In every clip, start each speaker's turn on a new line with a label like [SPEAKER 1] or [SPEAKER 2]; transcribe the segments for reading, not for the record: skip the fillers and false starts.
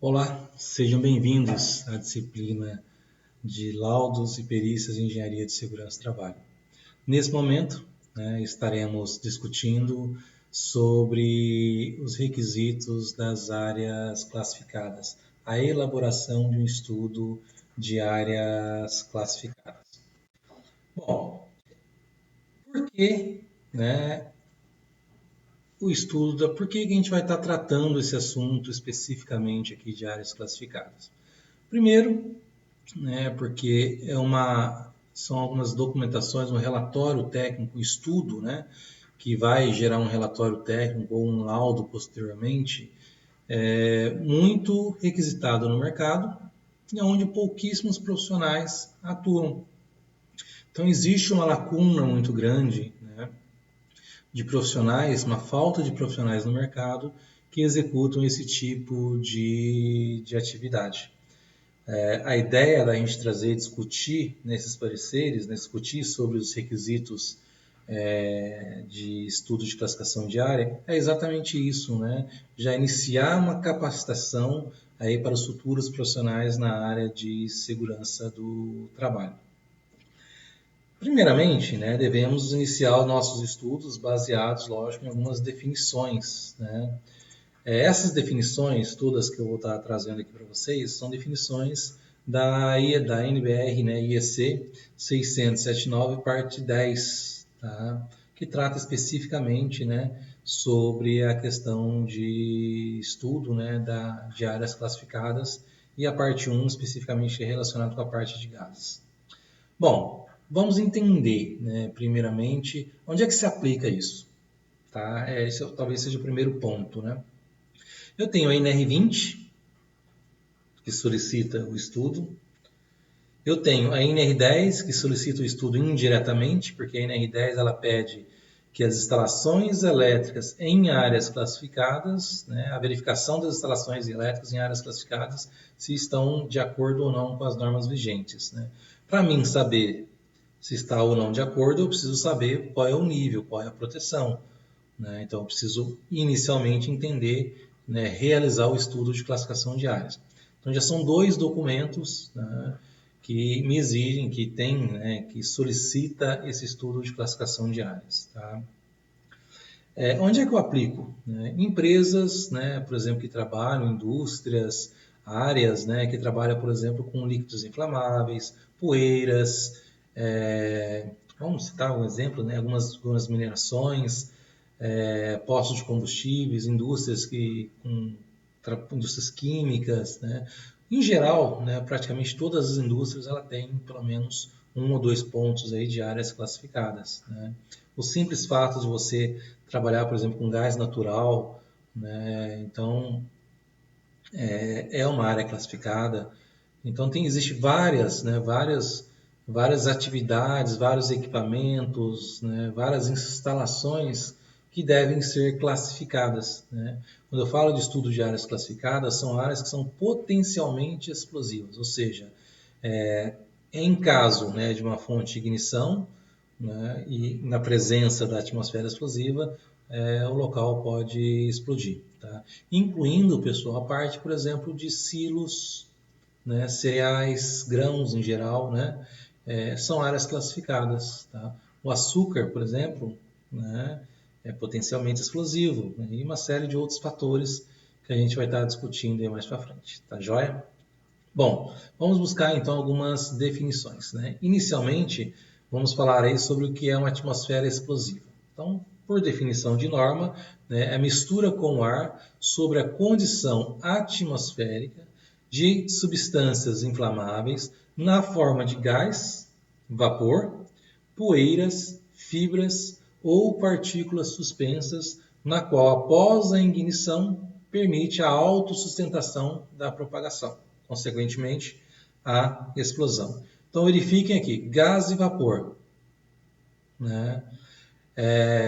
[SPEAKER 1] Olá, sejam bem-vindos à disciplina de Laudos e Perícias em Engenharia de Segurança do Trabalho. Nesse momento, estaremos discutindo sobre os requisitos das áreas classificadas, a elaboração de um estudo de áreas classificadas. Bom, por que, o estudo, por que a gente vai estar tratando esse assunto especificamente aqui de áreas classificadas? Primeiro, porque são algumas documentações, um relatório técnico, um estudo, que vai gerar um relatório técnico ou um laudo posteriormente, muito requisitado no mercado e onde pouquíssimos profissionais atuam. Então existe uma lacuna muito grande, de profissionais, uma falta de profissionais no mercado que executam esse tipo de atividade. A ideia da gente trazer, discutir nesses pareceres, discutir sobre os requisitos de estudo de classificação de área, é exatamente isso, já iniciar uma capacitação aí para os futuros profissionais na área de segurança do trabalho. Primeiramente, devemos iniciar os nossos estudos baseados, lógico, em algumas definições, Essas definições, todas que eu vou estar trazendo aqui para vocês, são definições da NBR, IEC 679, parte 10, que trata especificamente sobre a questão de estudo de áreas classificadas e a parte 1 especificamente relacionada com a parte de gases. Bom, vamos entender, primeiramente, onde é que se aplica isso. Esse talvez seja o primeiro ponto. Eu tenho a NR20, que solicita o estudo. Eu tenho a NR10, que solicita o estudo indiretamente, porque a NR10 ela pede que as instalações elétricas em áreas classificadas, a verificação das instalações elétricas em áreas classificadas, se estão de acordo ou não com as normas vigentes. Para mim saber se está ou não de acordo, eu preciso saber qual é o nível, qual é a proteção. Então, eu preciso inicialmente entender, realizar o estudo de classificação de áreas. Então, já são dois documentos que me exigem, que tem, que solicita esse estudo de classificação de áreas. Onde é que eu aplico? Empresas, por exemplo, que trabalham, indústrias, áreas que trabalham, por exemplo, com líquidos inflamáveis, poeiras, vamos citar um exemplo, algumas minerações, postos de combustíveis, indústrias indústrias químicas, Em geral, praticamente todas as indústrias ela tem pelo menos um ou dois pontos aí de áreas classificadas. O simples fato de você trabalhar, por exemplo, com gás natural, então é uma área classificada. Então existe várias atividades, vários equipamentos, várias instalações que devem ser classificadas. Quando eu falo de estudo de áreas classificadas, são áreas que são potencialmente explosivas, ou seja, em caso de uma fonte de ignição e na presença da atmosfera explosiva, o local pode explodir. Incluindo, pessoal, a parte, por exemplo, de silos, cereais, grãos em geral, são áreas classificadas. O açúcar, por exemplo, é potencialmente explosivo, e uma série de outros fatores que a gente vai estar discutindo aí mais para frente. Tá joia? Bom, vamos buscar então algumas definições. Inicialmente, vamos falar aí sobre o que é uma atmosfera explosiva. Então, por definição de norma, é a mistura com o ar sobre a condição atmosférica de substâncias inflamáveis na forma de gás, vapor, poeiras, fibras ou partículas suspensas, na qual, após a ignição, permite a autossustentação da propagação, consequentemente, a explosão. Então, verifiquem aqui, gás e vapor.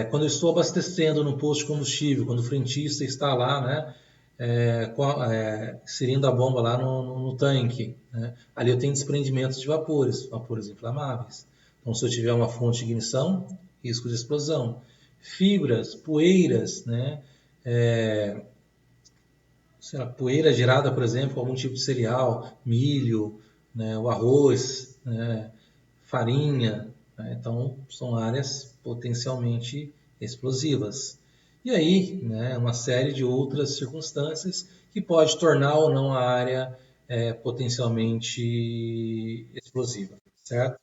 [SPEAKER 1] Quando eu estou abastecendo no posto de combustível, quando o frentista está lá, inserindo a bomba lá no tanque, ali eu tenho desprendimento de vapores inflamáveis. Então, se eu tiver uma fonte de ignição, risco de explosão. Fibras, poeiras, sei lá, poeira gerada, por exemplo, com algum tipo de cereal, milho, né, o arroz, né, farinha, né? Então, são áreas potencialmente explosivas. E aí, né, uma série de outras circunstâncias que pode tornar ou não a área potencialmente explosiva, certo?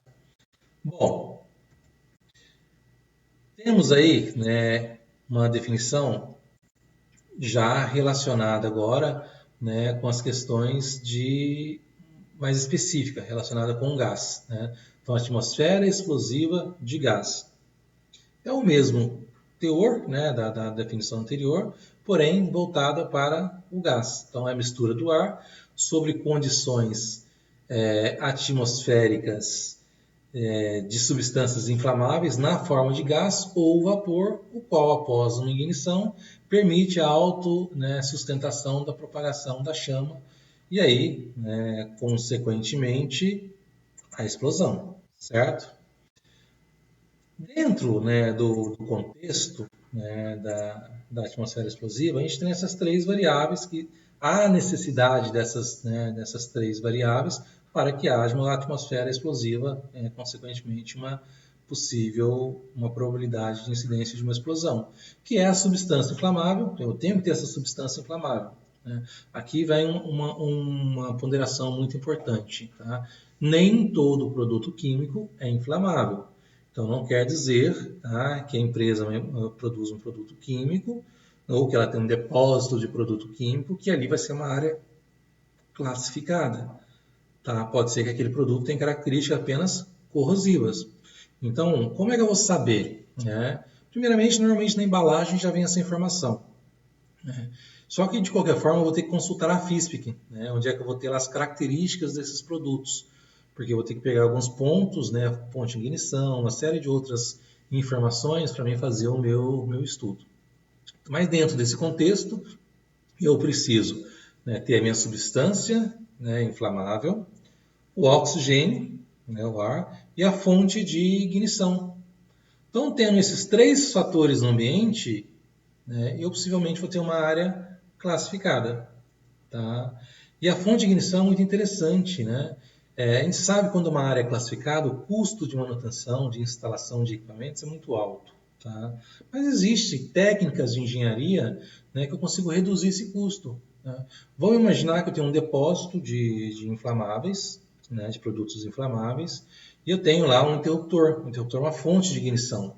[SPEAKER 1] Bom, temos aí, né, uma definição já relacionada agora, né, com as questões de mais específica relacionada com o gás, né? Então, a atmosfera explosiva de gás. É o mesmo teor, né, da definição anterior, porém voltada para o gás. Então, é a mistura do ar sobre condições atmosféricas de substâncias inflamáveis na forma de gás ou vapor, o qual, após uma ignição, permite a autossustentação da propagação da chama e aí, né, consequentemente, a explosão, certo? Dentro, né, do contexto, né, da atmosfera explosiva, a gente tem essas três variáveis que há necessidade dessas três variáveis para que haja uma atmosfera explosiva, consequentemente uma probabilidade de incidência de uma explosão, que é a substância inflamável. Eu tenho que ter essa substância inflamável, né? Aqui vem uma ponderação muito importante, tá? Nem todo produto químico é inflamável. Então, não quer dizer, tá, que a empresa produz um produto químico ou que ela tem um depósito de produto químico, que ali vai ser uma área classificada. Tá? Pode ser que aquele produto tenha características apenas corrosivas. Então, como é que eu vou saber? Né? Primeiramente, normalmente na embalagem já vem essa informação. Né? Só que, de qualquer forma, eu vou ter que consultar a FISPIC, né? Onde é que eu vou ter lá as características desses produtos. Porque eu vou ter que pegar alguns pontos, né? Ponte de ignição, uma série de outras informações para mim fazer o meu estudo. Mas dentro desse contexto, eu preciso, né, ter a minha substância, né, inflamável, o oxigênio, né, o ar, e a fonte de ignição. Então, tendo esses três fatores no ambiente, né, eu possivelmente vou ter uma área classificada. Tá? E a fonte de ignição é muito interessante. Né? A gente sabe quando uma área é classificada, o custo de manutenção, de instalação de equipamentos é muito alto. Tá? Mas existem técnicas de engenharia, né, que eu consigo reduzir esse custo. Né? Vamos imaginar que eu tenho um depósito de inflamáveis, né, de produtos inflamáveis, e eu tenho lá um interruptor é uma fonte de ignição.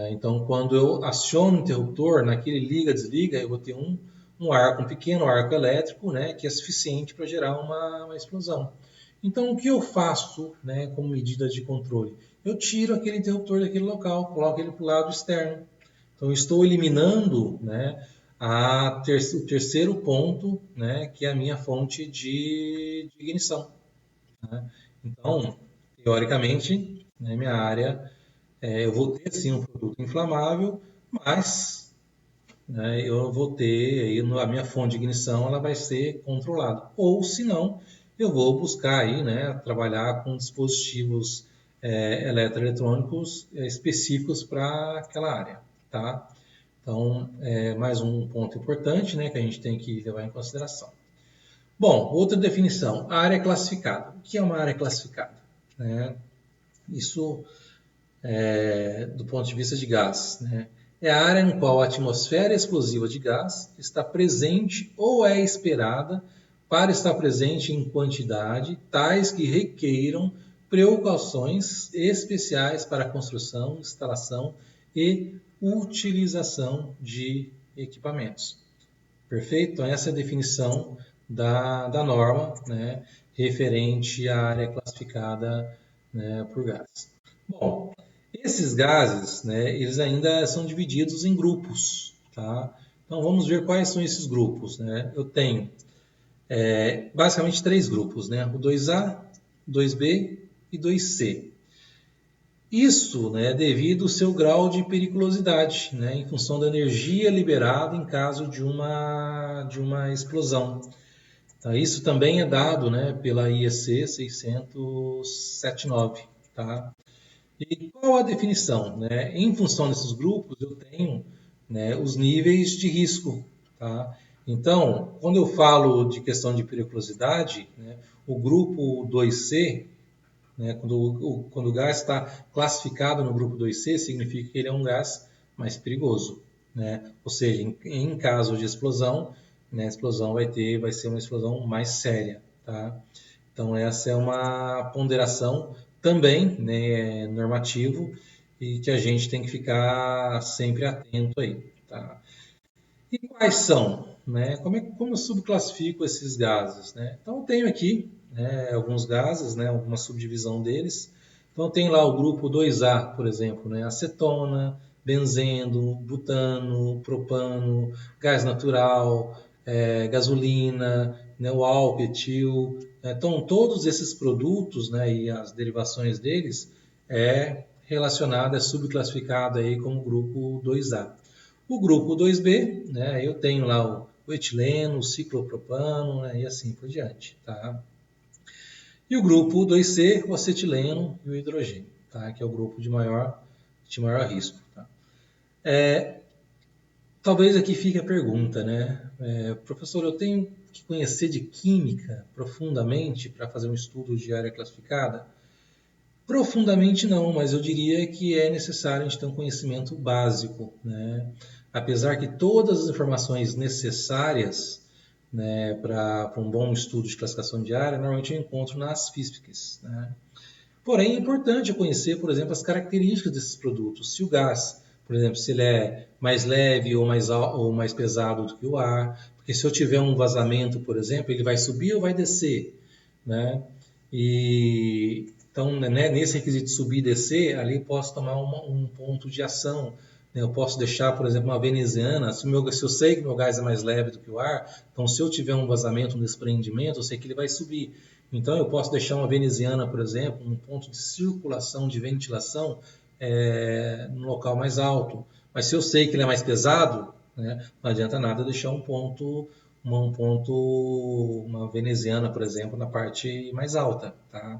[SPEAKER 1] Então, quando eu aciono o interruptor, naquele liga-desliga, eu vou ter um pequeno arco elétrico, né, que é suficiente para gerar uma explosão. Então, o que eu faço, né, como medida de controle? Eu tiro aquele interruptor daquele local, coloco ele para o lado externo. Então, eu estou eliminando, né, o terceiro ponto, né, que é a minha fonte de ignição. Né? Então, teoricamente, né, minha área eu vou ter sim um produto inflamável, mas, né, eu vou ter aí a minha fonte de ignição ela vai ser controlada. Ou se não, eu vou buscar aí, né, trabalhar com dispositivos eletroeletrônicos específicos para aquela área, tá? Então, mais um ponto importante, né, que a gente tem que levar em consideração. Bom, outra definição, área classificada. O que é uma área classificada? Né? Isso do ponto de vista de gás. Né? É a área em qual a atmosfera explosiva de gás está presente ou é esperada para estar presente em quantidade tais que requeiram precauções especiais para a construção, instalação e utilização de equipamentos. Perfeito? Então, essa é a definição da norma, né, referente à área classificada, né, por gás. Bom, esses gases, né, eles ainda são divididos em grupos, tá? Então vamos ver quais são esses grupos, né? Eu tenho basicamente três grupos, né? O 2A, 2B e 2C. Isso, né, devido ao seu grau de periculosidade, né, em função da energia liberada em caso de uma explosão. Tá? Isso também é dado, né, pela IEC 679. Tá? E qual a definição? Né? Em função desses grupos, eu tenho, né, os níveis de risco. Tá? Então, quando eu falo de questão de periculosidade, né, o grupo 2C, né, quando o gás está classificado no grupo 2C, significa que ele é um gás mais perigoso. Né? Ou seja, em caso de explosão, né, a explosão vai ser uma explosão mais séria. Tá? Então, essa é uma ponderação também, né, normativo, e que a gente tem que ficar sempre atento aí. Tá? E quais são? Né? Como eu subclassifico esses gases? Né? Então, eu tenho aqui, né, alguns gases, né, alguma subdivisão deles. Então, tem lá o grupo 2A, por exemplo, né, acetona, benzeno, butano, propano, gás natural, gasolina, né, o álcool etil. Então, todos esses produtos, né, e as derivações deles é subclassificado aí como grupo 2A. O grupo 2B, né, eu tenho lá o etileno, o ciclopropano, né, e assim por diante. Tá? E o grupo 2C, o acetileno e o hidrogênio, tá? Que é o grupo de maior risco. Tá? Talvez aqui fique a pergunta, né? Professor, eu tenho que conhecer de química profundamente para fazer um estudo de área classificada? Profundamente não, mas eu diria que é necessário a gente ter um conhecimento básico, né? Apesar que todas as informações necessárias, né, para um bom estudo de classificação de área, normalmente eu encontro nas FISPICs, né? Porém, é importante eu conhecer, por exemplo, as características desses produtos. Se o gás, por exemplo, se ele é mais leve ou mais pesado do que o ar, porque se eu tiver um vazamento, por exemplo, ele vai subir ou vai descer, né? E então, né, nesse requisito de subir e descer, ali posso tomar um ponto de ação. Né? Eu posso deixar, por exemplo, uma veneziana. Se eu sei que meu gás é mais leve do que o ar, então se eu tiver um vazamento, um desprendimento, eu sei que ele vai subir. Então, eu posso deixar uma veneziana, por exemplo, um ponto de circulação, de ventilação, no local mais alto. Mas se eu sei que ele é mais pesado, né, não adianta nada deixar uma veneziana, por exemplo, na parte mais alta. Tá?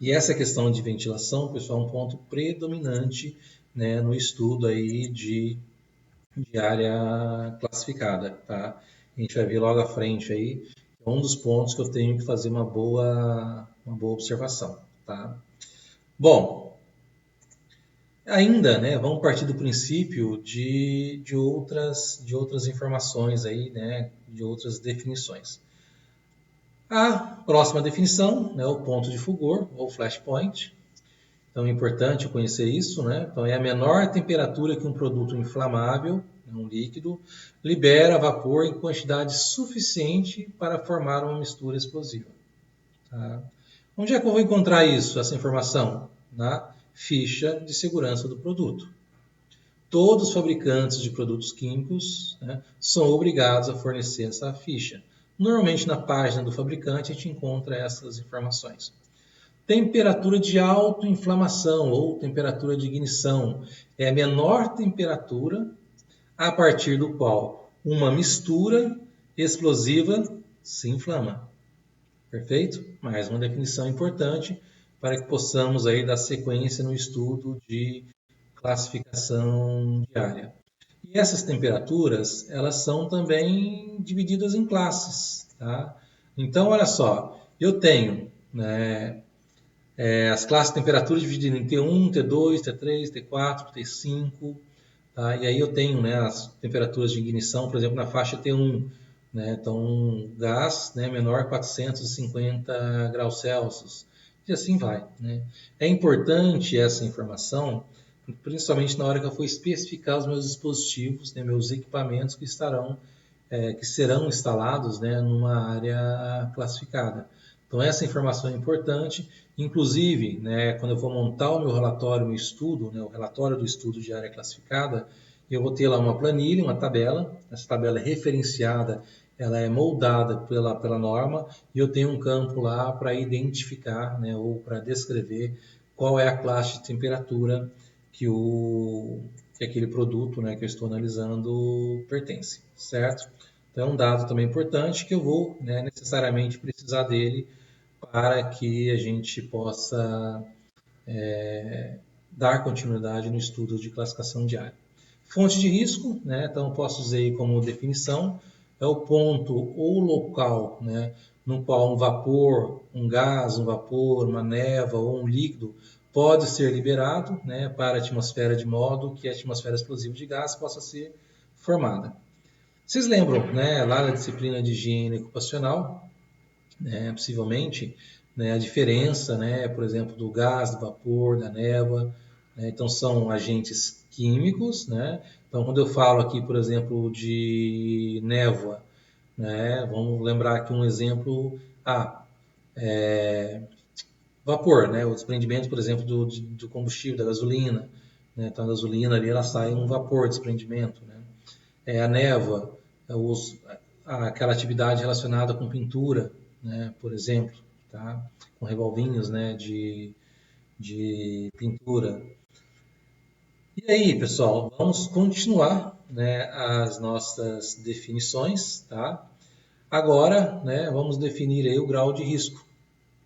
[SPEAKER 1] E essa questão de ventilação, pessoal, é um ponto predominante, né, no estudo aí de área classificada. Tá? A gente vai ver logo à frente aí, é um dos pontos que eu tenho que fazer uma boa observação. Tá? Bom, ainda, né, vamos partir do princípio de outras informações aí, né, de outras definições. A próxima definição é o ponto de fulgor, ou flashpoint. Então é importante conhecer isso, né? Então é a menor temperatura que um produto inflamável, um líquido, libera vapor em quantidade suficiente para formar uma mistura explosiva. Tá? Onde é que eu vou encontrar isso, essa informação? Na ficha de segurança do produto. Todos os fabricantes de produtos químicos, né, são obrigados a fornecer essa ficha. Normalmente na página do fabricante a gente encontra essas informações. Temperatura de autoinflamação ou temperatura de ignição é a menor temperatura a partir do qual uma mistura explosiva se inflama. Perfeito? Mais uma definição importante para que possamos aí dar sequência no estudo de classificação diária. E essas temperaturas, elas são também divididas em classes. Tá? Então, olha só, eu tenho, né, as classes de temperatura divididas em T1, T2, T3, T4, T5. Tá? E aí eu tenho, né, as temperaturas de ignição, por exemplo, na faixa T1. Né? Então, gás, né, menor 450 graus Celsius. E assim vai. Né? É importante essa informação, principalmente na hora que eu for especificar os meus dispositivos, né, meus equipamentos que serão instalados, né, numa área classificada. Então, essa informação é importante. Inclusive, né, quando eu for montar o meu relatório, meu estudo, né, o relatório do estudo de área classificada, eu vou ter lá uma planilha, uma tabela. Essa tabela é referenciada, ela é moldada pela norma, e eu tenho um campo lá para identificar, né, ou para descrever qual é a classe de temperatura que aquele produto, né, que eu estou analisando pertence, certo? Então é um dado também importante que eu vou, né, necessariamente precisar dele para que a gente possa dar continuidade no estudo de classificação de área. Fonte de risco, né, então posso dizer como definição, é o ponto ou local, né, no qual um vapor, um gás, um vapor, uma névoa ou um líquido pode ser liberado, né, para a atmosfera de modo que a atmosfera explosiva de gás possa ser formada. Vocês lembram, né, lá na disciplina de higiene ocupacional, né, possivelmente, né, a diferença, né, por exemplo, do gás, do vapor, da névoa, né, então são agentes químicos, né, então quando eu falo aqui, por exemplo, de névoa, né, vamos lembrar aqui um exemplo, vapor, né, o desprendimento, por exemplo, do combustível, da gasolina, né, então a gasolina ali ela sai um vapor, desprendimento, né, a névoa, aquela atividade relacionada com pintura, né, por exemplo, tá? Com revolvinhos, né, de pintura. E aí, pessoal, vamos continuar, né, as nossas definições, tá? Agora, né, vamos definir aí o grau de risco,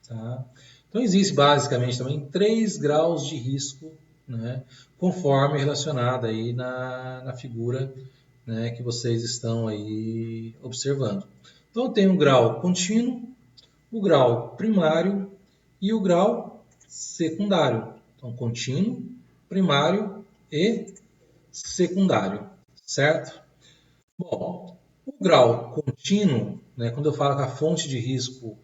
[SPEAKER 1] tá? Então, existe basicamente também 3 graus de risco, né, conforme relacionado aí na figura, né, que vocês estão aí observando. Então, tem o grau contínuo, o grau primário e o grau secundário. Então, contínuo, primário e secundário, certo? Bom, o grau contínuo, né, quando eu falo que a fonte de risco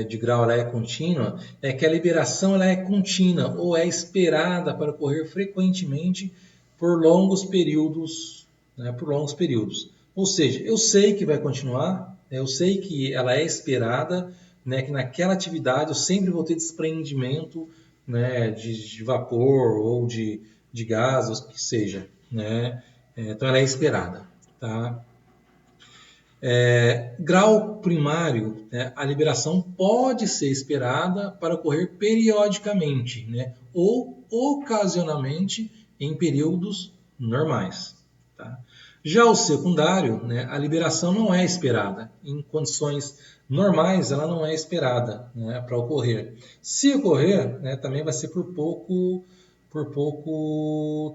[SPEAKER 1] de grau ela é contínua, é que a liberação ela é contínua ou é esperada para ocorrer frequentemente por longos períodos, né, por longos períodos. Ou seja, eu sei que vai continuar, né, eu sei que ela é esperada, né, que naquela atividade eu sempre vou ter desprendimento, né, de vapor ou de gás, ou o que seja, né? Então ela é esperada, tá? Grau primário, né, a liberação pode ser esperada para ocorrer periodicamente, né, ou ocasionalmente em períodos normais. Tá? Já o secundário, né, a liberação não é esperada. Em condições normais, ela não é esperada, né, para ocorrer. Se ocorrer, né, também vai ser por pouco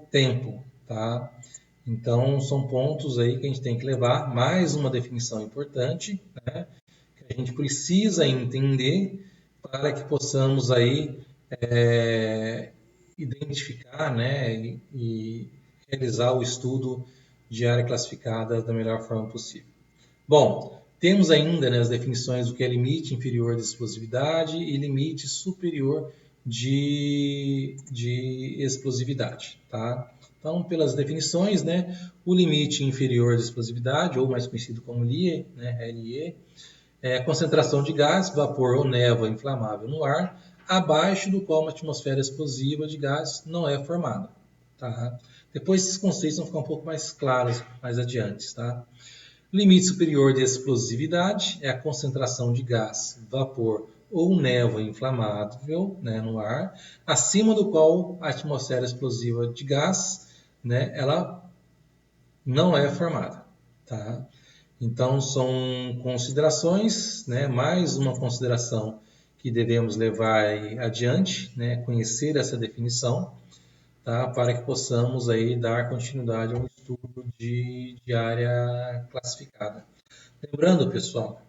[SPEAKER 1] tempo. Tá? Então, são pontos aí que a gente tem que levar. Mais uma definição importante, né, que a gente precisa entender para que possamos aí identificar, né, e realizar o estudo de área classificada da melhor forma possível. Bom, temos ainda, né, as definições do que é limite inferior de explosividade e limite superior de explosividade, tá? Então, pelas definições, né, o limite inferior de explosividade, ou mais conhecido como LIE, né, LIE, é a concentração de gás, vapor ou névoa inflamável no ar, abaixo do qual uma atmosfera explosiva de gás não é formada. Tá? Depois esses conceitos vão ficar um pouco mais claros mais adiante. Tá? Limite superior de explosividade é a concentração de gás, vapor ou névoa inflamável, né, no ar, acima do qual a atmosfera explosiva de gás, né, ela não é formada. Tá? Então, são considerações, né, mais uma consideração que devemos levar adiante, né, conhecer essa definição, tá, para que possamos aí dar continuidade ao estudo de área classificada. Lembrando, pessoal,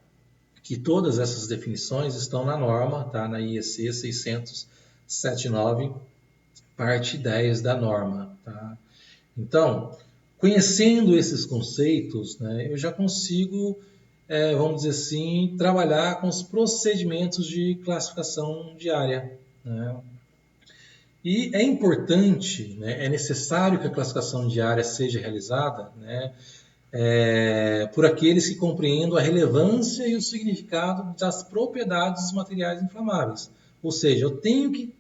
[SPEAKER 1] que todas essas definições estão na norma, tá? Na IEC 679, parte 10 da norma. Tá? Então, conhecendo esses conceitos, né, eu já consigo, vamos dizer assim, trabalhar com os procedimentos de classificação diária. Né? E é importante, né, é necessário que a classificação diária seja realizada, né, por aqueles que compreendam a relevância e o significado das propriedades dos materiais inflamáveis. Ou seja, eu tenho que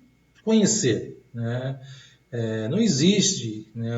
[SPEAKER 1] conhecer. Né? Não existe, né,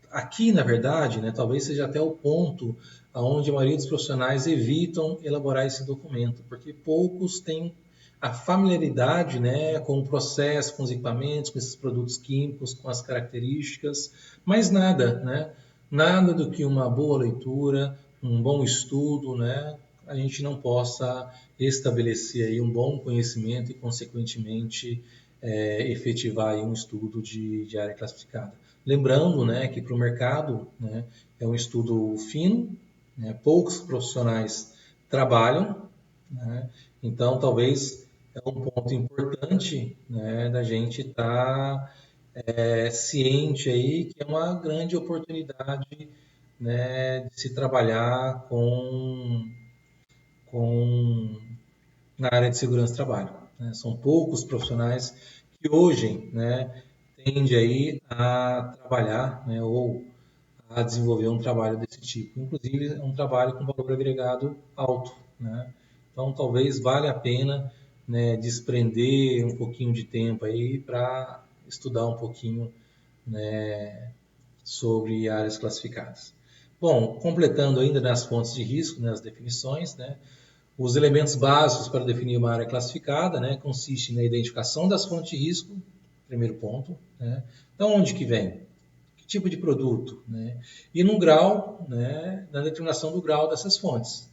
[SPEAKER 1] aqui, na verdade, né, talvez seja até o ponto onde a maioria dos profissionais evitam elaborar esse documento, porque poucos têm a familiaridade, né, com o processo, com os equipamentos, com esses produtos químicos, com as características, mas nada, né? Nada do que uma boa leitura, um bom estudo, né, a gente não possa estabelecer aí um bom conhecimento e, consequentemente, efetivar aí um estudo de área classificada. Lembrando, né, que para o mercado, né, é um estudo fino, né? Poucos profissionais trabalham, né? Então, talvez é um ponto importante, né, da gente estar ciente aí que é uma grande oportunidade, né, de se trabalhar com na área de segurança do trabalho, né? São poucos profissionais que hoje, né, tende aí a trabalhar, né, ou a desenvolver um trabalho desse tipo. Inclusive, é um trabalho com valor agregado alto, né? Então, talvez valha a pena, né, desprender um pouquinho de tempo aí para estudar um pouquinho, né, sobre áreas classificadas. Bom, completando ainda nas fontes de risco, nas definições, né, os elementos básicos para definir uma área classificada, né, consiste na identificação das fontes de risco, primeiro ponto, né? Então, onde que vem? Que tipo de produto, né? E no grau, né, na determinação do grau dessas fontes.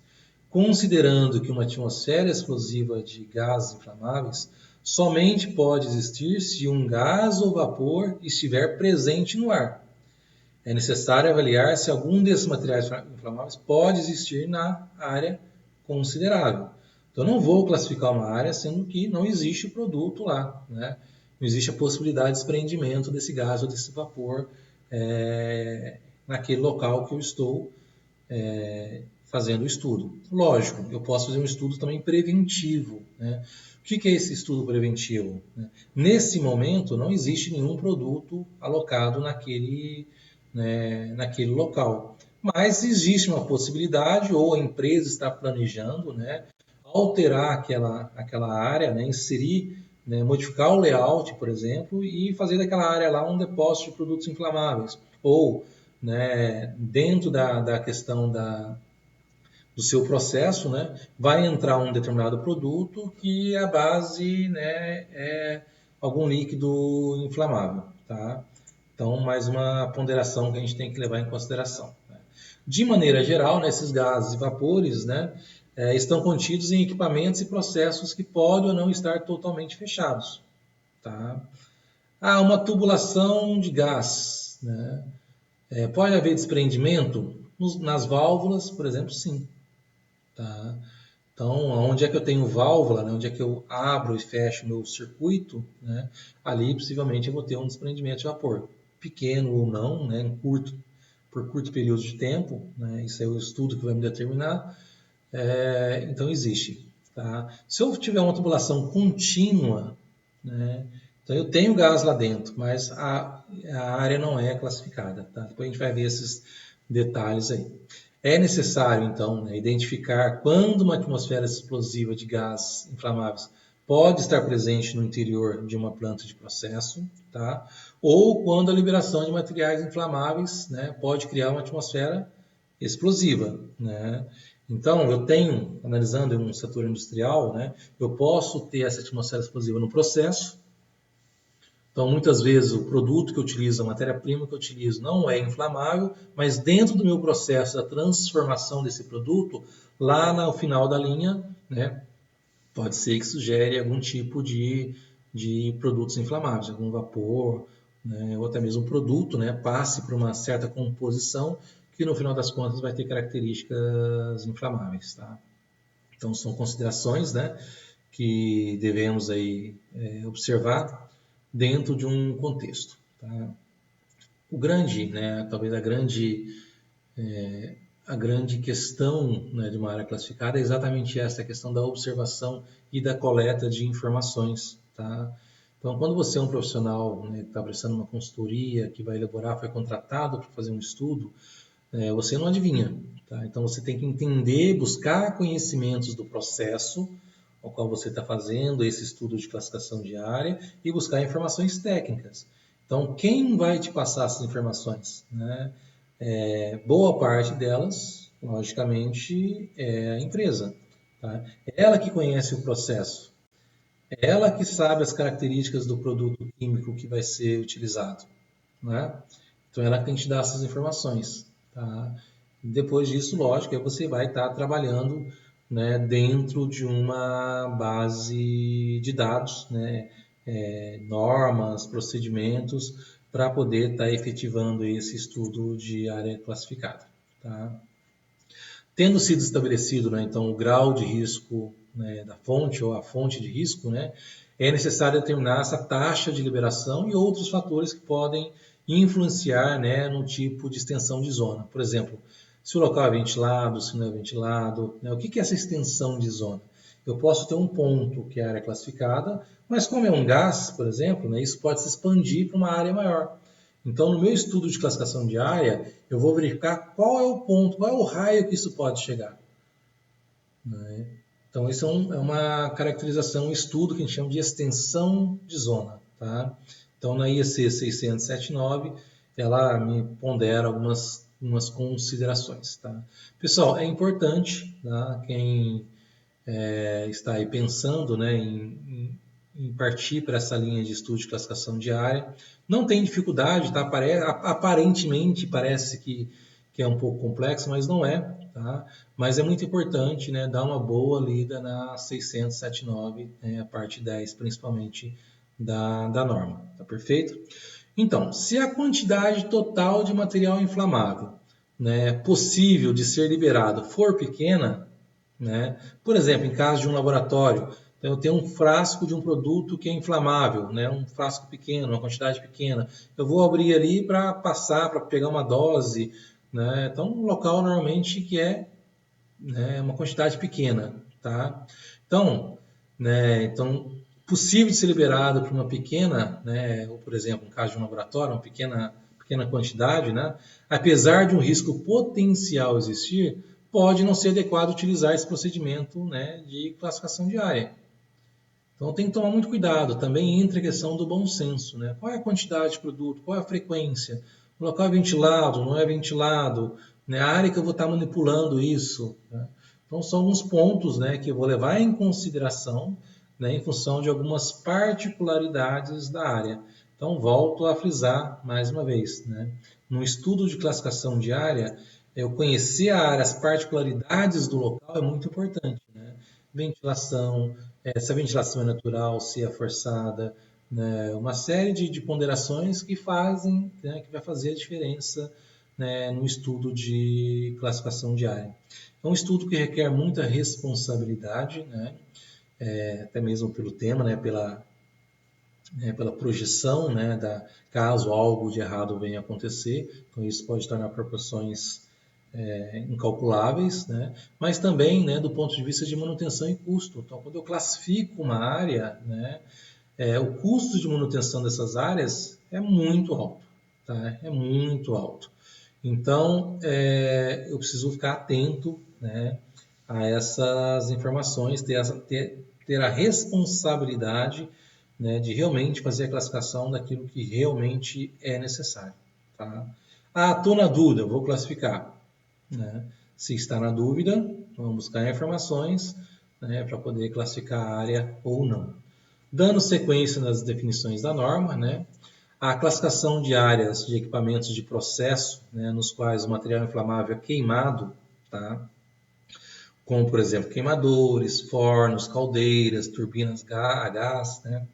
[SPEAKER 1] Considerando que uma atmosfera explosiva de gases inflamáveis somente pode existir se um gás ou vapor estiver presente no ar. É necessário avaliar se algum desses materiais inflamáveis pode existir na área considerável. Então, eu não vou classificar uma área sendo que não existe o produto lá, né? Não existe a possibilidade de desprendimento desse gás ou desse vapor naquele local que eu estou fazendo o estudo. Lógico, eu posso fazer um estudo também preventivo, né? O que é esse estudo preventivo? Nesse momento, não existe nenhum produto alocado naquele, né, naquele local. Mas existe uma possibilidade, ou a empresa está planejando, né, alterar aquela área, né, inserir, né, modificar o layout, por exemplo, e fazer daquela área lá um depósito de produtos inflamáveis. Ou, né, dentro da questão do seu processo, né, vai entrar um determinado produto que a base, né, é algum líquido inflamável, tá? Então, mais uma ponderação que a gente tem que levar em consideração, né? De maneira geral, né, esses gases e vapores, né, estão contidos em equipamentos e processos que podem ou não estar totalmente fechados, tá? Uma tubulação de gás, né? Pode haver desprendimento nas válvulas, por exemplo, sim, tá? Então, onde é que eu tenho válvula, né? Onde é que eu abro e fecho meu circuito, né? Ali possivelmente eu vou ter um desprendimento de vapor, pequeno ou não, né? Por curto período de tempo, né? Isso é o estudo que vai me determinar. Então existe, tá? Se eu tiver uma tubulação contínua, né? Então eu tenho gás lá dentro, mas a área não é classificada, tá? Depois a gente vai ver esses detalhes aí. É necessário, então, né, identificar quando uma atmosfera explosiva de gás inflamáveis pode estar presente no interior de uma planta de processo, tá? Ou quando a liberação de materiais inflamáveis, né, pode criar uma atmosfera explosiva, né? Então, eu tenho, analisando um setor industrial, né, eu posso ter essa atmosfera explosiva no processo. Então, muitas vezes, o produto que eu utilizo, a matéria-prima que eu utilizo, não é inflamável, mas dentro do meu processo da transformação desse produto, lá no final da linha, né, pode ser que isso gere algum tipo de produtos inflamáveis, algum vapor, né, ou até mesmo um produto, né, passe por uma certa composição que no final das contas vai ter características inflamáveis, tá? Então são considerações, né, que devemos aí observar dentro de um contexto, tá? O grande, né, talvez a grande questão, né, de uma área classificada é exatamente essa, a questão da observação e da coleta de informações, tá? Então, quando você é um profissional, né, que está prestando uma consultoria, que vai elaborar, foi contratado para fazer um estudo, você não adivinha, tá? Então, você tem que entender, buscar conhecimentos do processo ao qual você está fazendo esse estudo de classificação de área e buscar informações técnicas. Então, quem vai te passar essas informações, né? Boa parte delas, logicamente, é a empresa, tá? É ela que conhece o processo, é ela que sabe as características do produto químico que vai ser utilizado, né? Então, ela tem que te dar essas informações, tá? Depois disso, lógico, aí você vai estar trabalhando, né, dentro de uma base de dados, né, normas, procedimentos, para poder estar efetivando esse estudo de área classificada, tá? Tendo sido estabelecido, né, então, o grau de risco, né, da fonte ou a fonte de risco, né, é necessário determinar essa taxa de liberação e outros fatores que podem influenciar, né, no tipo de extensão de zona. Por exemplo, se o local é ventilado, se não é ventilado, né, o que é essa extensão de zona? Eu posso ter um ponto que é a área classificada, mas como é um gás, por exemplo, né, isso pode se expandir para uma área maior. Então, no meu estudo de classificação de área, eu vou verificar qual é o ponto, qual é o raio que isso pode chegar, né? Então, isso é uma caracterização, um estudo que a gente chama de extensão de zona. Tá? Então, na IEC 679, ela me pondera algumas considerações. Tá? Pessoal, é importante, tá? Quem está aí pensando, né, em partir para essa linha de estudo de classificação de área. Não tem dificuldade, tá? Aparentemente parece que é um pouco complexo, mas não é. Tá? Mas é muito importante, né, dar uma boa lida na 679, né, a parte 10, principalmente da norma. Tá perfeito? Então, se a quantidade total de material inflamável, né, possível de ser liberado for pequena, né? Por exemplo, em caso de um laboratório, então eu tenho um frasco de um produto que é inflamável, né? Um frasco pequeno, uma quantidade pequena. Eu vou abrir ali para passar, para pegar uma dose. Né? Então, um local normalmente que é, né, uma quantidade pequena. Tá? Então, possível de ser liberado para uma pequena, né, ou por exemplo, no caso de um laboratório, uma pequena quantidade, né, apesar de um risco potencial existir, pode não ser adequado utilizar esse procedimento, né, de classificação de área. Então tem que tomar muito cuidado. Também entra a questão do bom senso. Né? Qual é a quantidade de produto? Qual é a frequência? O local é ventilado? Não é ventilado? Né? A área que eu vou estar manipulando isso? Né? Então são alguns pontos, né, que eu vou levar em consideração, né, em função de algumas particularidades da área. Então volto a frisar mais uma vez. Né? No estudo de classificação de área, eu conhecer a área, as particularidades do local é muito importante. Né? Ventilação, se a ventilação é natural, se é forçada, né? Uma série de ponderações que fazem, né, que vai fazer a diferença, né, no estudo de classificação de área. É um estudo que requer muita responsabilidade, né, até mesmo pelo tema, né, pela projeção, né, caso algo de errado venha a acontecer. Então isso pode tornar proporções incalculáveis, né? Mas também, né, do ponto de vista de manutenção e custo. Então, quando eu classifico uma área, né, o custo de manutenção dessas áreas é muito alto, tá? É muito alto. Então, eu preciso ficar atento, né, a essas informações, ter a responsabilidade, né, de realmente fazer a classificação daquilo que realmente é necessário. Tá? Estou na dúvida, vou classificar. Né? Se está na dúvida, vamos buscar informações, né, para poder classificar a área ou não. Dando sequência nas definições da norma, né, a classificação de áreas de equipamentos de processo, né, nos quais o material inflamável é queimado, tá? Como, por exemplo, queimadores, fornos, caldeiras, turbinas a gás, né?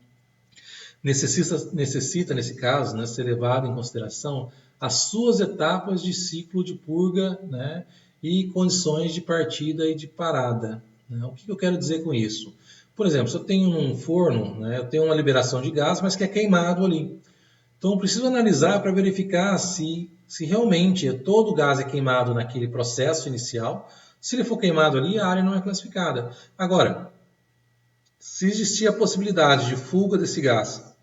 [SPEAKER 1] Necessita, nesse caso, né, ser levado em consideração as suas etapas de ciclo de purga, né, e condições de partida e de parada. Né? O que eu quero dizer com isso? Por exemplo, se eu tenho um forno, né, eu tenho uma liberação de gás, mas que é queimado ali. Então, eu preciso analisar para verificar se realmente todo o gás é queimado naquele processo inicial. Se ele for queimado ali, a área não é classificada. Agora, se existir a possibilidade de fuga desse gás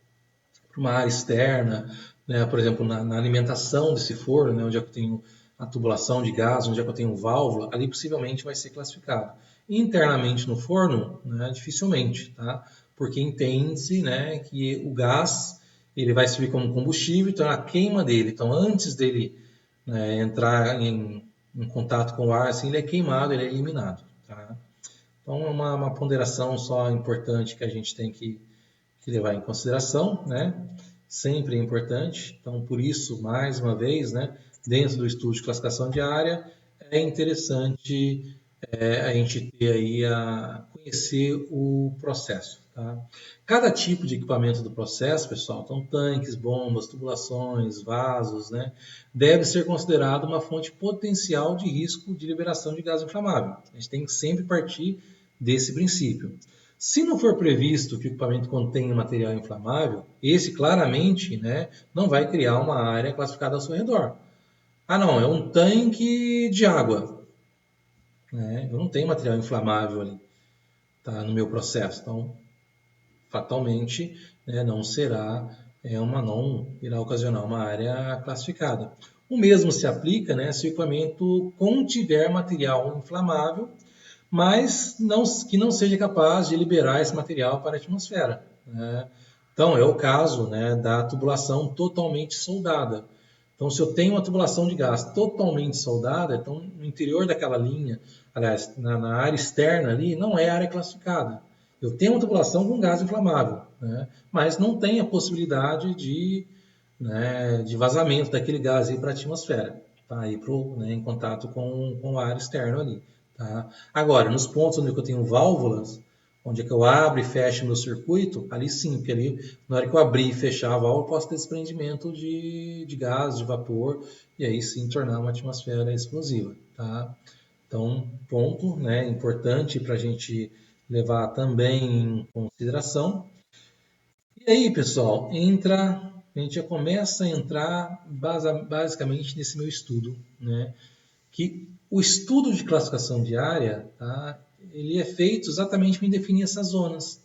[SPEAKER 1] para uma área externa, né, por exemplo, na alimentação desse forno, né, onde eu tenho a tubulação de gás, onde eu tenho válvula, ali possivelmente vai ser classificado. Internamente no forno, né, dificilmente, tá? Porque entende-se, né, que o gás ele vai servir como combustível, então a queima dele, então antes dele, né, entrar em contato com o ar, assim, ele é queimado, ele é eliminado. Tá? Então é uma ponderação só importante que a gente tem que levar em consideração, né? Sempre é importante. Então, por isso, mais uma vez, né, dentro do estudo de classificação de área, é interessante a gente ter aí conhecer o processo. Tá? Cada tipo de equipamento do processo, pessoal, então tanques, bombas, tubulações, vasos, né, deve ser considerado uma fonte potencial de risco de liberação de gás inflamável. A gente tem que sempre partir desse princípio. Se não for previsto que o equipamento contenha material inflamável, esse claramente, né, não vai criar uma área classificada ao seu redor. Ah, não, é um tanque de água, né? Eu não tenho material inflamável ali, tá, no meu processo. Então, fatalmente, né, não irá ocasionar uma área classificada. O mesmo se aplica, né, se o equipamento contiver material inflamável, mas que não seja capaz de liberar esse material para a atmosfera, né? Então, é o caso, né, da tubulação totalmente soldada. Então, se eu tenho uma tubulação de gás totalmente soldada, então no interior daquela linha, aliás, na área externa ali, não é área classificada. Eu tenho uma tubulação com gás inflamável, né, mas não tem a possibilidade de vazamento daquele gás para a atmosfera, tá? Aí né, em contato com o ar externo ali. Tá? Agora, nos pontos onde eu tenho válvulas, onde é que eu abro e fecho meu circuito, ali sim, porque ali, na hora que eu abrir e fechar a válvula, eu posso ter desprendimento de gás, de vapor, e aí sim tornar uma atmosfera explosiva. Tá? Então, ponto, né, importante para a gente levar também em consideração. E aí, pessoal, a gente já começa a entrar basicamente nesse meu estudo, né? Que o estudo de classificação de área, tá? Ele é feito exatamente para definir essas zonas.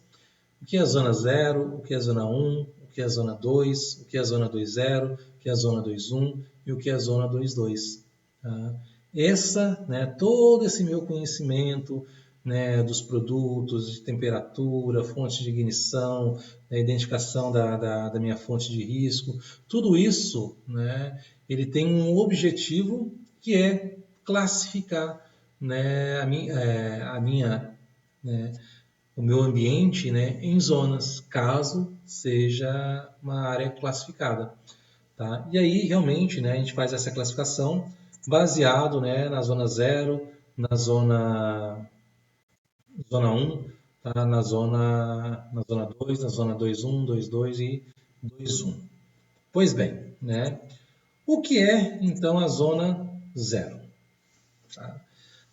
[SPEAKER 1] O que é a zona 0, o que é a zona 1, o que é a zona 2, o que é a zona 2.0, o que é a zona 2.1 e o que é a zona 2.2. Tá? Todo esse meu conhecimento, né, dos produtos, de temperatura, fontes de ignição, a identificação da minha fonte de risco, tudo isso, né, ele tem um objetivo que é classificar, né, né, o meu ambiente, né, em zonas, caso seja uma área classificada. Tá? E aí, realmente, né, a gente faz essa classificação baseado, né, na zona 0, na zona 1, tá? Na zona 2, na zona 2.1, 2.2 e 2.1. Pois bem, né, o que é, então, a zona 0? Tá?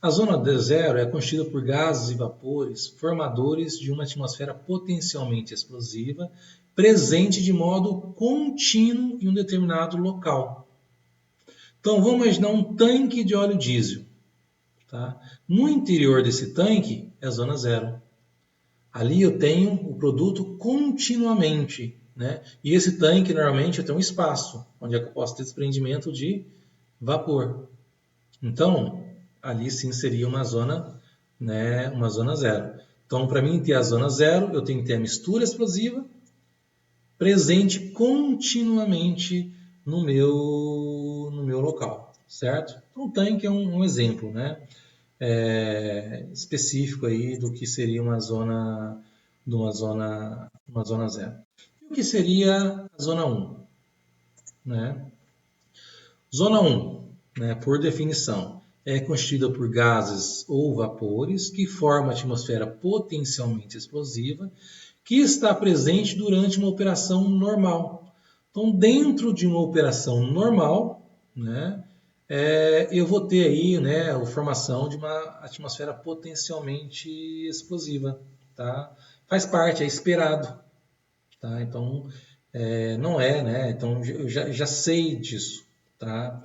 [SPEAKER 1] A zona D0 é constituída por gases e vapores formadores de uma atmosfera potencialmente explosiva presente de modo contínuo em um determinado local. Então vamos imaginar um tanque de óleo diesel. Tá? No interior desse tanque é a zona 0. Ali eu tenho o produto continuamente. Né? E esse tanque normalmente eu tenho um espaço onde é que eu posso ter desprendimento de vapor. Então, ali sim seria uma zona, né, uma zona 0. Então, para mim ter a zona 0, eu tenho que ter a mistura explosiva presente continuamente no meu local, certo? Então, o tanque é um exemplo, né, específico aí do que seria uma zona 0. E o que seria a zona 1? Né? Zona 1, né, por definição, é constituída por gases ou vapores que formam a atmosfera potencialmente explosiva que está presente durante uma operação normal. Então, dentro de uma operação normal, né, eu vou ter aí, né, a formação de uma atmosfera potencialmente explosiva. Tá? Faz parte, é esperado. Tá? Então, não é, né? Então, eu já sei disso. Tá?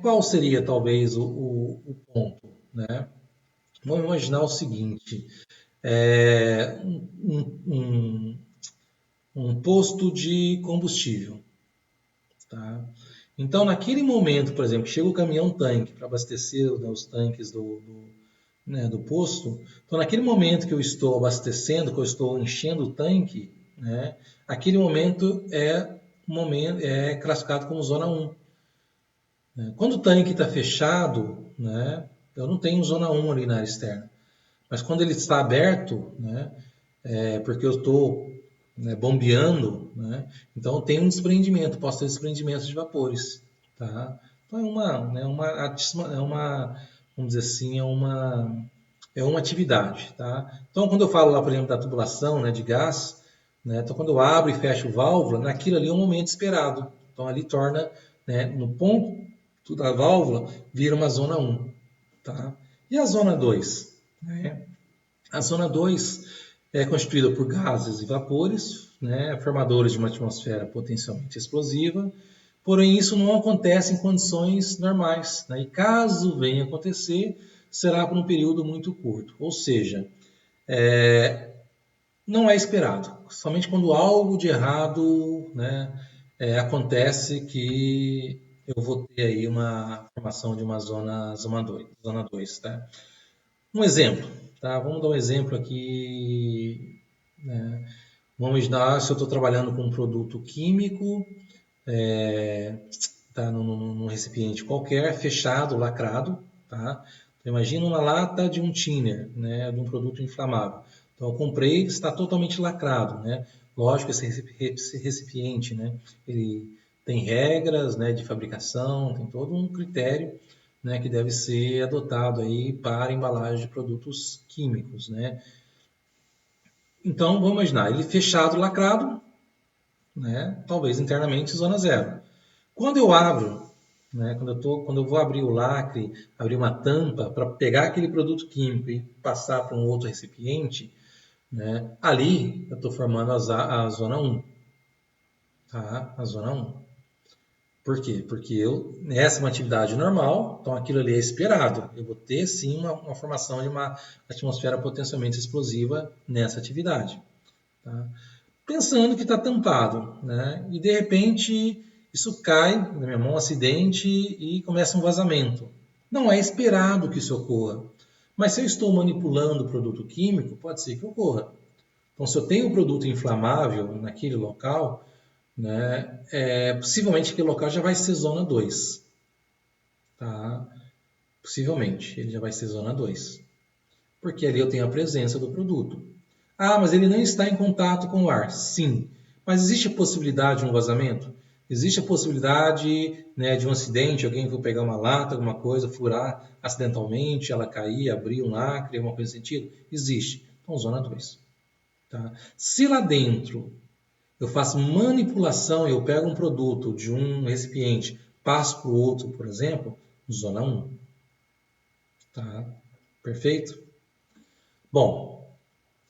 [SPEAKER 1] Qual seria talvez o ponto? Né? Vamos imaginar o seguinte: um posto de combustível. Tá? Então, naquele momento, por exemplo, chega o caminhão-tanque para abastecer, né, os tanques do posto. Então, naquele momento que eu estou abastecendo, que eu estou enchendo o tanque, né, aquele momento é classificado como zona 1. Quando o tanque está fechado, né, eu não tenho zona 1 ali na área externa. Mas quando ele está aberto, né, porque eu estou, né, bombeando, né, então eu tenho um desprendimento, posso ter desprendimento de vapores. Tá? Então é uma vamos dizer assim, é uma atividade, tá? Então, quando eu falo lá, por exemplo, da tubulação, né, de gás, né, então quando eu abro e fecho válvula, naquilo ali é um momento esperado. Então, ali torna, né, no ponto da válvula, vira uma zona 1, tá? E a zona 2? Né? A zona 2 é constituída por gases e vapores, né, formadores de uma atmosfera potencialmente explosiva, porém isso não acontece em condições normais, né, e caso venha acontecer, será por um período muito curto, ou seja, não é esperado. Somente quando algo de errado, né, acontece que eu vou ter aí uma formação de uma zona 2, tá? Um exemplo, tá? Vamos dar um exemplo aqui, né? Vamos imaginar se eu estou trabalhando com um produto químico, tá num recipiente qualquer, fechado, lacrado, tá? Então, imagina uma lata de um thinner, né? De um produto inflamável. Então, eu comprei, está totalmente lacrado, né? Lógico, esse recipiente, né? Ele tem regras, né? De fabricação, tem todo um critério, né? Que deve ser adotado aí para embalagem de produtos químicos, né? Então, vamos imaginar, ele fechado, lacrado, né? Talvez internamente zona zero. Quando eu abro, né? Quando eu vou abrir o lacre, abrir uma tampa para pegar aquele produto químico e passar para um outro recipiente, né? Ali eu estou formando a zona 1, tá? A zona 1. Por quê? Porque essa é uma atividade normal, então aquilo ali é esperado. Eu vou ter sim uma formação de uma atmosfera potencialmente explosiva nessa atividade. Tá? Pensando que está tampado, né? E de repente isso cai na minha mão, um acidente e começa um vazamento. Não é esperado que isso ocorra, mas se eu estou manipulando o produto químico, pode ser que ocorra. Então, se eu tenho um produto inflamável naquele local, né, possivelmente aquele local já vai ser zona 2, tá? Possivelmente ele já vai ser zona 2, porque ali eu tenho a presença do produto. Ah, mas ele não está em contato com o ar. Sim, mas existe a possibilidade de um vazamento? Existe a possibilidade, né, de um acidente, alguém for pegar uma lata, alguma coisa, furar acidentalmente, ela cair, abrir um lacre, alguma coisa nesse sentido? Existe. Então, zona 2. Tá? Se lá dentro eu faço manipulação, eu pego um produto de um recipiente, passo para o outro, por exemplo, zona 1. Tá? Perfeito? Bom,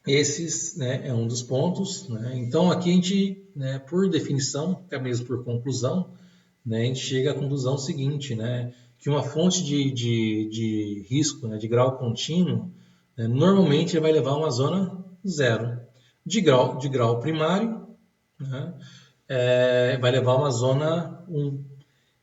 [SPEAKER 1] esses, né, é um dos pontos. Né? Então, aqui a gente, né, por definição, até mesmo por conclusão, né, a gente chega à conclusão seguinte, né, que uma fonte de risco, né, de grau contínuo, né, normalmente vai levar a uma zona 0. De grau primário, né, vai levar a uma zona 1.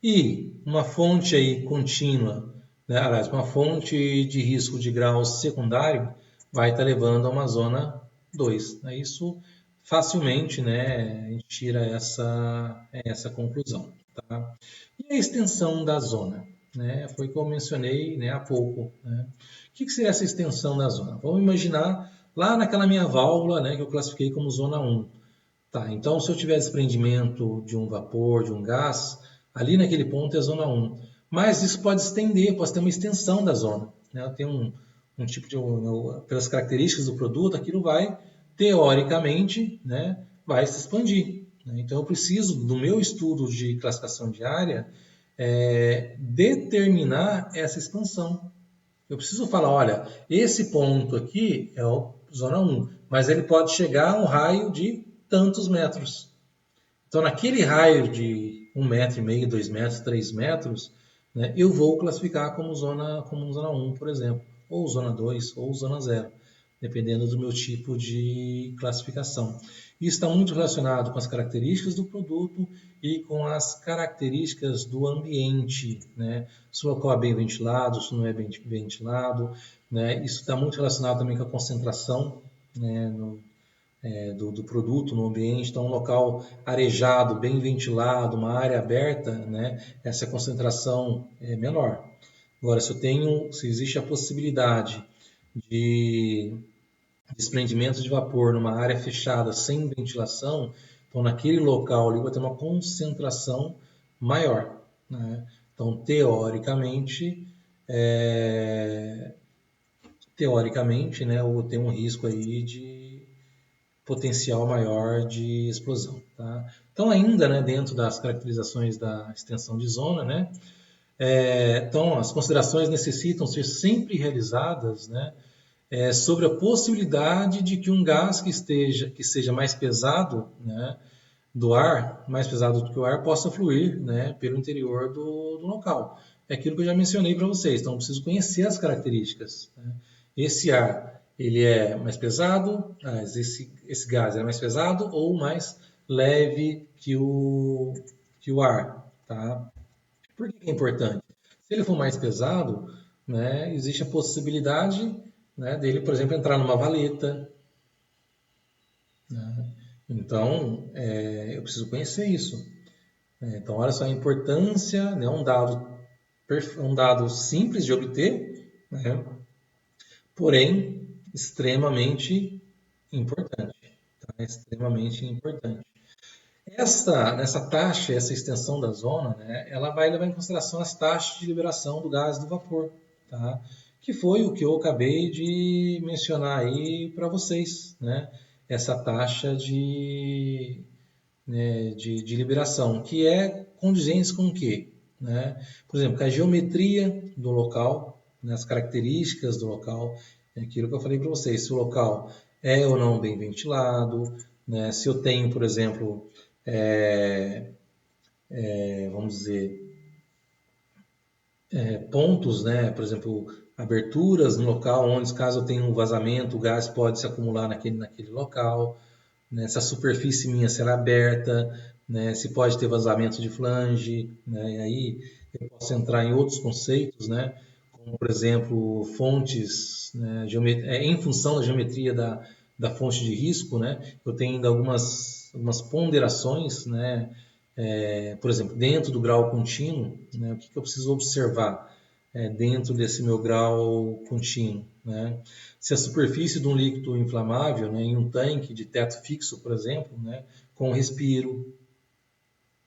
[SPEAKER 1] E uma fonte aí contínua, né, aliás, uma fonte de risco de grau secundário vai estar levando a uma zona 2. Né? Isso facilmente, né, a gente tira essa conclusão. Tá? E a extensão da zona? Né? Foi o que eu mencionei, né, há pouco. Né? O que seria essa extensão da zona? Vamos imaginar lá naquela minha válvula, né, que eu classifiquei como zona 1. Tá, então se eu tiver desprendimento de um vapor, de um gás, ali naquele ponto é zona 1. Mas isso pode estender, pode ter uma extensão da zona. Né? Tem um tipo de. Pelas características do produto, aquilo vai, teoricamente, né, vai se expandir. Né? Então eu preciso, do meu estudo de classificação de área, determinar essa expansão. Eu preciso falar, olha, esse ponto aqui é o zona 1, mas ele pode chegar a um raio de tantos metros. Então, naquele raio de 1,5 m, 2 metros, 3 metros, né, eu vou classificar como zona 1, por exemplo, ou zona 2, ou zona 0, dependendo do meu tipo de classificação. Isso está muito relacionado com as características do produto e com as características do ambiente, né? Se o local é bem ventilado, se não é bem ventilado, né? Isso está muito relacionado também com a concentração, né, do produto no ambiente. Então, um local arejado, bem ventilado, uma área aberta, né, essa concentração é menor. Agora, se existe a possibilidade de desprendimento de vapor numa área fechada, sem ventilação, então naquele local ali vai ter uma concentração maior. Né? Então, teoricamente, teoricamente, né, ou tem um risco aí de potencial maior de explosão. Tá? Então, ainda, né, dentro das caracterizações da extensão de zona, né, então as considerações necessitam ser sempre realizadas, né, sobre a possibilidade de que um gás que seja mais pesado, né, do ar, mais pesado do que o ar, possa fluir, né, pelo interior do local. É aquilo que eu já mencionei para vocês. Então, eu preciso conhecer as características. Né? Esse ar, ele é mais pesado, esse gás é mais pesado ou mais leve que o ar. Tá? Por que é importante? Se ele for mais pesado, né, existe a possibilidade, né, dele, por exemplo, entrar numa valeta. Né? Então, eu preciso conhecer isso. Então, olha só a importância, né, um dado simples de obter, né, porém extremamente importante. Tá? Extremamente importante. Nessa taxa, essa extensão da zona, né, ela vai levar em consideração as taxas de liberação do gás do vapor, tá? Que foi o que eu acabei de mencionar aí para vocês, né? Essa taxa de liberação, que é condizente com o quê? Né? Por exemplo, com a geometria do local, né, as características do local, é aquilo que eu falei para vocês, se o local é ou não bem ventilado, né, se eu tenho, por exemplo, vamos dizer, pontos, né, por exemplo, aberturas no local onde, caso eu tenha um vazamento, o gás pode se acumular naquele local, né, se a superfície minha será aberta, né, se pode ter vazamento de flange, né, e aí eu posso entrar em outros conceitos, né, como por exemplo fontes, né, em função da geometria da fonte de risco, né, eu tenho ainda algumas ponderações, né, por exemplo, dentro do grau contínuo, né, o que eu preciso observar dentro desse meu grau contínuo, né? Se a superfície de um líquido inflamável, né, em um tanque de teto fixo, por exemplo, né, com respiro,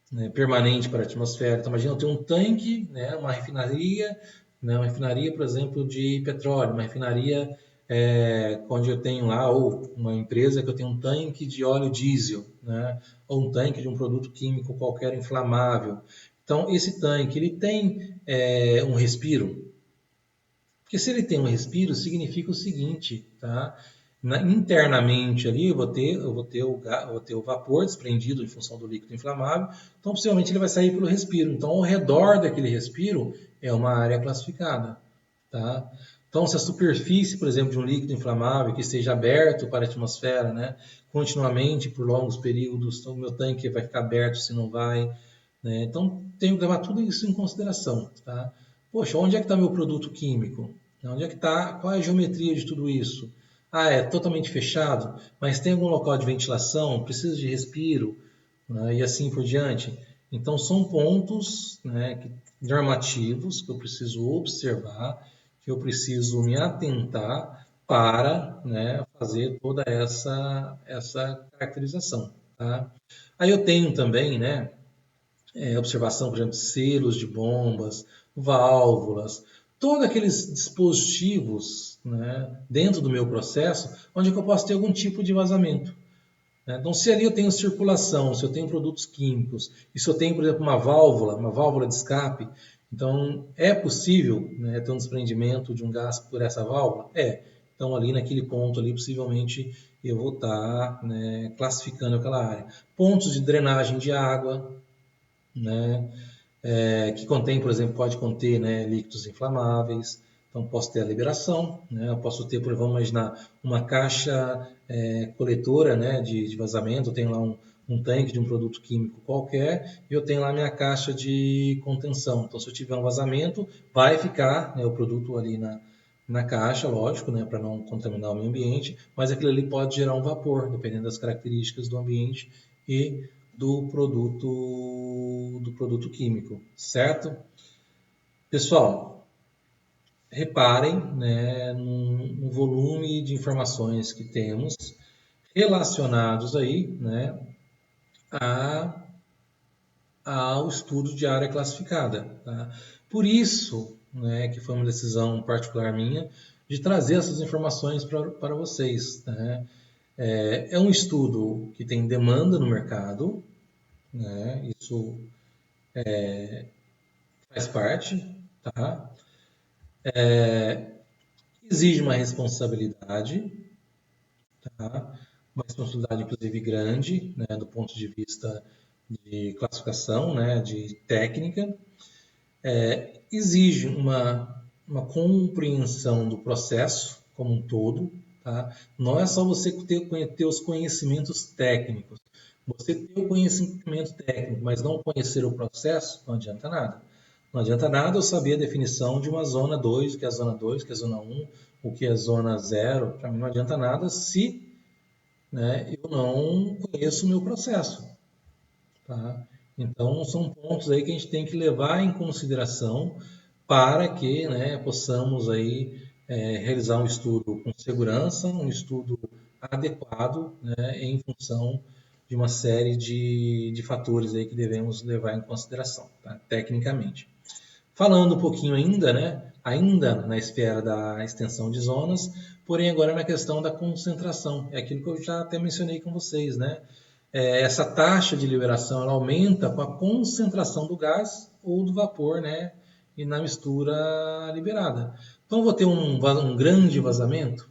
[SPEAKER 1] né, permanente para a atmosfera. Então, imagina eu ter um tanque, né, né, uma refinaria, por exemplo, de petróleo, uma refinaria onde eu tenho lá, ou uma empresa que eu tenho um tanque de óleo diesel, né, ou um tanque de um produto químico qualquer inflamável. Então, esse tanque, ele tem um respiro, porque se ele tem um respiro, significa o seguinte, tá? Internamente ali eu vou ter o vapor desprendido em função do líquido inflamável, então possivelmente ele vai sair pelo respiro. Então ao redor daquele respiro é uma área classificada, tá? Então se a superfície, por exemplo, de um líquido inflamável que esteja aberto para a atmosfera, né, continuamente por longos períodos, então o meu tanque vai ficar aberto se não vai, né? Então tenho que levar tudo isso em consideração, tá? Poxa, onde é que está meu produto químico? Onde é que está? Qual é a geometria de tudo isso? Ah, é totalmente fechado, mas tem algum local de ventilação? Precisa de respiro, né? E assim por diante. Então são pontos, né, normativos que eu preciso observar, que eu preciso me atentar para, né, fazer toda essa caracterização. Tá? Aí eu tenho também, né, observação, por exemplo, de selos de bombas, válvulas, todos aqueles dispositivos, né, dentro do meu processo, onde eu posso ter algum tipo de vazamento. Né? Então, se ali eu tenho circulação, se eu tenho produtos químicos, e se eu tenho, por exemplo, uma válvula de escape, então é possível, né, ter um desprendimento de um gás por essa válvula? É. Então, ali naquele ponto ali, possivelmente eu vou estar, né, classificando aquela área. Pontos de drenagem de água, né? Que contém, por exemplo, pode conter, né, líquidos inflamáveis. Então, posso ter a liberação, né? Eu posso ter, vamos imaginar, uma caixa coletora, né, de vazamento. Eu tenho lá um tanque de um produto químico qualquer e eu tenho lá minha caixa de contenção. Então, se eu tiver um vazamento, vai ficar, né, o produto ali na caixa, lógico, né, para não contaminar o meio ambiente, mas aquilo ali pode gerar um vapor, dependendo das características do ambiente e do produto químico, certo? Pessoal, reparem, né, no volume de informações que temos relacionados aí, né, a, ao estudo de área classificada. Tá? Por isso, né, que foi uma decisão particular minha, de trazer essas informações para vocês. Né? É um estudo que tem demanda no mercado, né? Isso faz parte, tá? Exige uma responsabilidade, tá? Uma responsabilidade inclusive grande, né, do ponto de vista de classificação, né, de técnica. Exige uma compreensão do processo como um todo, tá? Não é só você ter os conhecimentos técnicos. Você ter o conhecimento técnico, mas não conhecer o processo, não adianta nada. Não adianta nada eu saber a definição de uma zona 2, o que é a zona 2, o que é a zona 1, o que é a zona 0. Para mim não adianta nada se, né, eu não conheço o meu processo. Tá? Então, são pontos aí que a gente tem que levar em consideração para que, né, possamos aí, realizar um estudo com segurança, um estudo adequado, né, em função de uma série de fatores aí que devemos levar em consideração, tá? Tecnicamente. Falando um pouquinho ainda, né, ainda na esfera da extensão de zonas, porém agora na questão da concentração, é aquilo que eu já até mencionei com vocês, né? Essa taxa de liberação ela aumenta com a concentração do gás ou do vapor, né? E na mistura liberada. Então, eu vou ter um grande vazamento,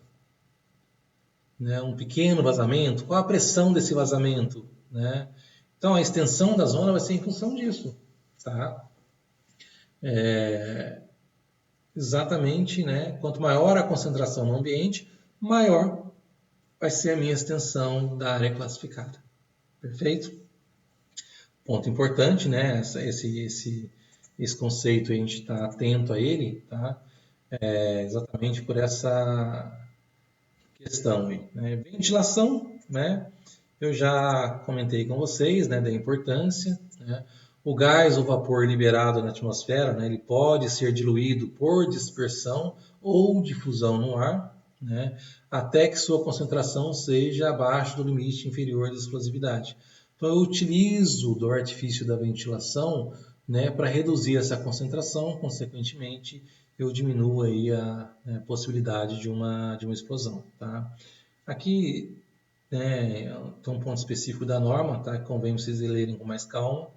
[SPEAKER 1] né? Um pequeno vazamento. Qual a pressão desse vazamento, né? Então, a extensão da zona vai ser em função disso, tá? Exatamente, né? Quanto maior a concentração no ambiente, maior vai ser a minha extensão da área classificada. Perfeito? Ponto importante, né? Esse conceito a gente está atento a ele, tá? Exatamente por essa questão aí, né? Ventilação, né? Eu já comentei com vocês, né, da importância, né? O gás ou vapor liberado na atmosfera, né, ele pode ser diluído por dispersão ou difusão no ar, né, até que sua concentração seja abaixo do limite inferior de explosividade. Então, eu utilizo do artifício da ventilação, né, para reduzir essa concentração, consequentemente, eu diminuo aí a, né, possibilidade de uma explosão. Tá? Aqui tem um ponto específico da norma, tá? Que convém vocês lerem com mais calma.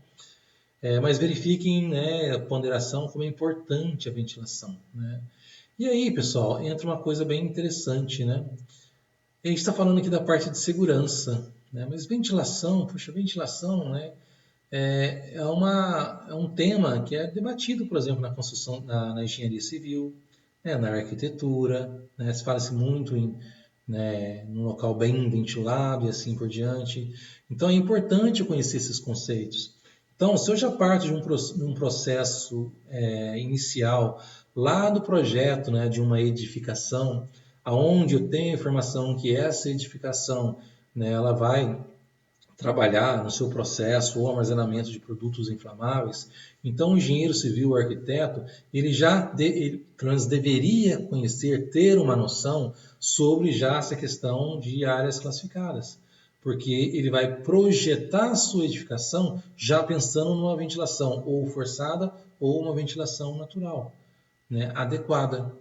[SPEAKER 1] Mas verifiquem, né, a ponderação, como é importante a ventilação. Né? E aí, pessoal, entra uma coisa bem interessante. Né? A gente está falando aqui da parte de segurança, né? Mas ventilação, puxa, ventilação, né? É um tema que é debatido, por exemplo, na construção, na engenharia civil, né, na arquitetura, né, se fala-se muito em, né, num local bem ventilado e assim por diante. Então é importante eu conhecer esses conceitos. Então, se eu já parto de um processo inicial, lá do projeto, né, de uma edificação, aonde eu tenho a informação que essa edificação, né, ela vai trabalhar no seu processo ou armazenamento de produtos inflamáveis, então o engenheiro civil, o arquiteto, ele deveria conhecer, ter uma noção sobre já essa questão de áreas classificadas, porque ele vai projetar a sua edificação já pensando numa ventilação ou forçada ou uma ventilação natural, né, adequada.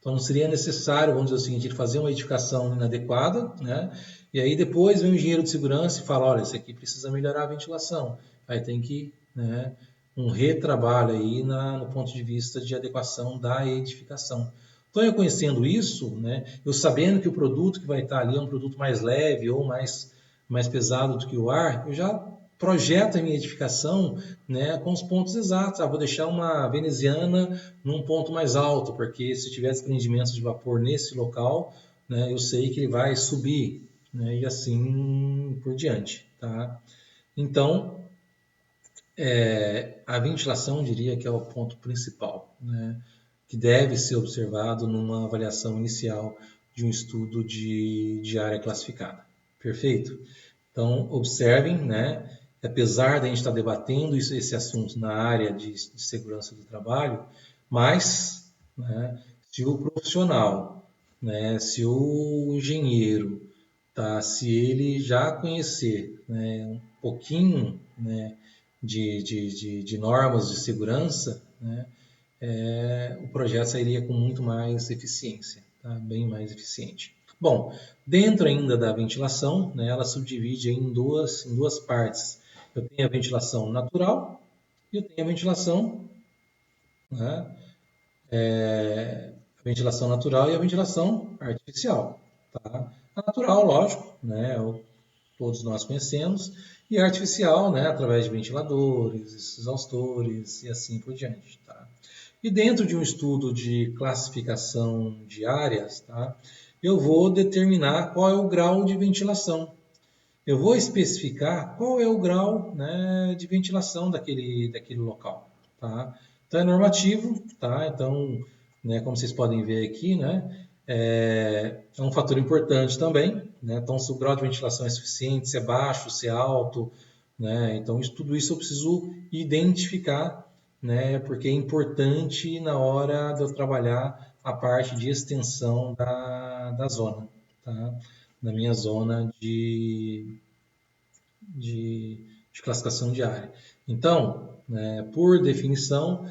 [SPEAKER 1] Então não seria necessário, vamos dizer o seguinte, ele fazer uma edificação inadequada, né? E aí depois vem o engenheiro de segurança e fala, olha, esse aqui precisa melhorar a ventilação. Aí tem que, né, um retrabalho aí no ponto de vista de adequação da edificação. Então eu conhecendo isso, né, eu sabendo que o produto que vai estar ali é um produto mais leve ou mais pesado do que o ar, eu já projeto a minha edificação, né, com os pontos exatos. Vou deixar uma veneziana num ponto mais alto, porque se tiver desprendimentos de vapor nesse local, né, eu sei que ele vai subir, né, e assim por diante. Tá? Então, a ventilação, eu diria que é o ponto principal, né, que deve ser observado numa avaliação inicial de um estudo de área classificada. Perfeito? Então, observem, né, apesar de a gente estar debatendo esse assunto na área de segurança do trabalho, mas, né, se o profissional, né, se o engenheiro, tá, se ele já conhecer, né, um pouquinho, né, de normas de segurança, né, o projeto sairia com muito mais eficiência, tá? Bem mais eficiente. Bom, dentro ainda da ventilação, né, ela subdivide em duas partes. Eu tenho a ventilação natural e eu tenho a ventilação, né, a ventilação natural e a ventilação artificial. Tá? A natural, lógico, né, todos nós conhecemos, e a artificial, né, através de ventiladores, exaustores e assim por diante. Tá? E dentro de um estudo de classificação de áreas, tá, eu vou determinar qual é o grau de ventilação. Eu vou especificar qual é o grau, né, de ventilação daquele local. Tá? Então é normativo, tá? Então, né, como vocês podem ver aqui, né, é um fator importante também. Né? Então, se o grau de ventilação é suficiente, se é baixo, se é alto. Né? Então, tudo isso eu preciso identificar, né, porque é importante na hora de eu trabalhar a parte de extensão da zona. Tá? Na minha zona de classificação de área. Então, né, por definição,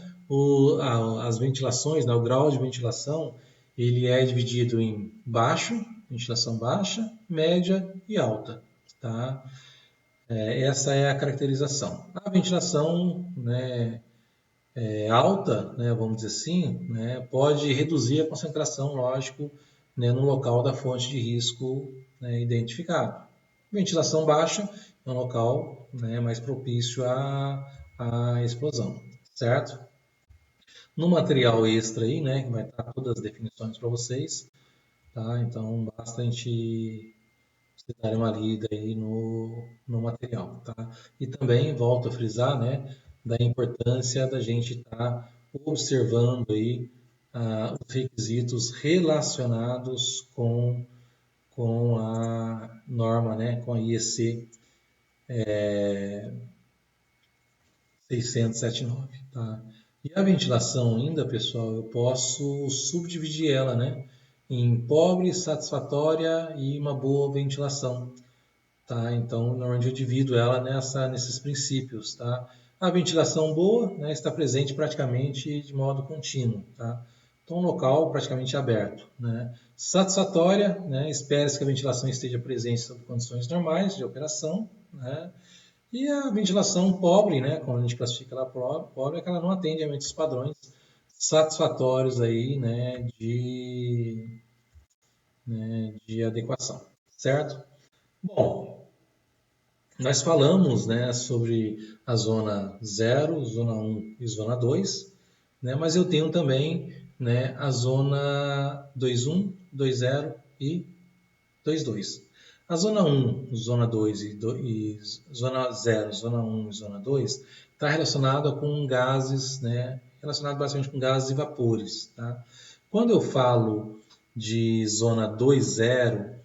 [SPEAKER 1] as ventilações, né, o grau de ventilação, ele é dividido em baixo, ventilação baixa, média e alta. Tá? Essa é a caracterização. A ventilação, né, alta, né, vamos dizer assim, né, pode reduzir a concentração, lógico, né, no local da fonte de risco, né, identificado. Ventilação baixa é um local, né, mais propício à explosão, certo? No material extra aí, né, que vai estar todas as definições para vocês, tá? Então basta a gente dar uma lida aí no material, tá? E também volto a frisar, né, da importância da gente estar observando aí os requisitos relacionados com a norma, né, com a IEC 679, tá? E a ventilação ainda, pessoal, eu posso subdividir ela, né, em pobre, satisfatória e uma boa ventilação. Tá? Então, normalmente eu divido ela nesses princípios. Tá? A ventilação boa, né, está presente praticamente de modo contínuo. Tá? Então, um local praticamente aberto. Né? Satisfatória, né, espera-se que a ventilação esteja presente sob condições normais de operação. Né? E a ventilação pobre, né, como a gente classifica ela pobre, é que ela não atende a muitos padrões satisfatórios aí, de adequação. Certo? Bom, nós falamos, né, sobre a zona 0, zona 1 e zona 2, né, mas eu tenho também, né, a zona 2.1, 2.0 e 2.2. A zona 1, zona 2 e zona 0, zona 1 e zona 2 está relacionada com gases, né, relacionado basicamente com gases e vapores. Tá? Quando eu falo de zona 2.0,